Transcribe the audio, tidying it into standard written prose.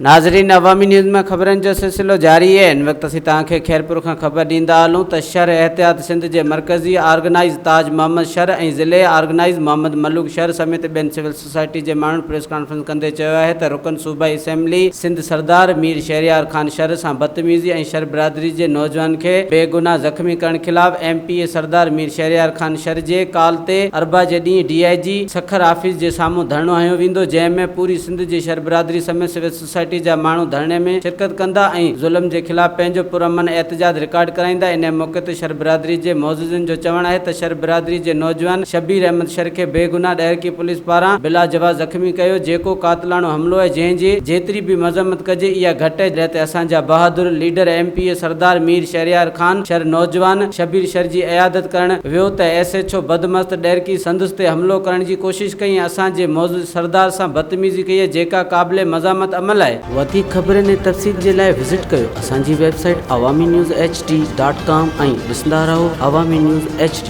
नाज़रीन, अवामी न्यूज़ में ख़बरनि जो सिलसिलो जारी है। इन वक्त असीं तव्हांखे खैरपुर खां ख़बर ॾींदा हलूं त शहर एहतियात सिंध जे मरकज़ी ऑर्गेनाइज़ ताज मोहम्मद शहर ऐं ज़िले ऑर्गेनाइज़ मोहम्मद मलूक शहर समेत ॿियनि सिविल सोसाइटी जे माण्हुनि प्रेस कॉन्फ्रेंस कंदे चयो आहे त रुकन सूबाई असेंबली सिंध सरदार मीर शहरियार ख़ान शहर सां बदतमीज़ी ऐं शहर बिरादरी जे नौजवान खे बेगुनाह ज़ख़्मी करण ख़िलाफ़ MPA सरदार मीर शहरियार ख़ान शहर जे कॉल ते अरबा जे ॾींहुं DIG सखर ऑफिस जे साम्हूं धरनो हयो वेंदो, जंहिंमें पूरी सिंध जी शहर बिरादरी समेत सिविल सोसाइटी जा माण्हू धरणे में शिरकत कंदा ऐं ज़ुल्म जे ख़िलाफ़ पंहिंजो पुरअमन एहतजाज रिकॉर्ड कराईंदा। इन मौक़े ते शहर बिरादरी जे मौजूदनि जो चवणु आहे त शहर बिरादरी जे नौजवान शबीर अहमद शहर खे बेगुनाह ॾहरकी पुलिस पारां बिला जवाब ज़ख़्मी कयो, जेको कातिलाणो हमलो आहे, जंहिंजी जेतिरी बि मज़म्मत कजे इहा घटि आहे। जंहिं ते असांजा बहादुर लीडर MPA सरदार मीर शहरियार ख़ान शहर नौजवान शबीर शहर जी इयादत करण वियो त SHO बदमस्त ॾहरकी संदुस ते हमलो करण जी कोशिश कई। असांजे मौजूद सरदार सां बदतमीज़ी कई आहे, जेका क़ाबिले मज़ामत अमल आहे। वधीक ख़बरनि ऐं तफ़सील जे लाइ विज़िट कयो असांजी वेबसाइट awamiNewsHD.com ऐं ॾिसंदा रहो अवामी न्यूज़ HD।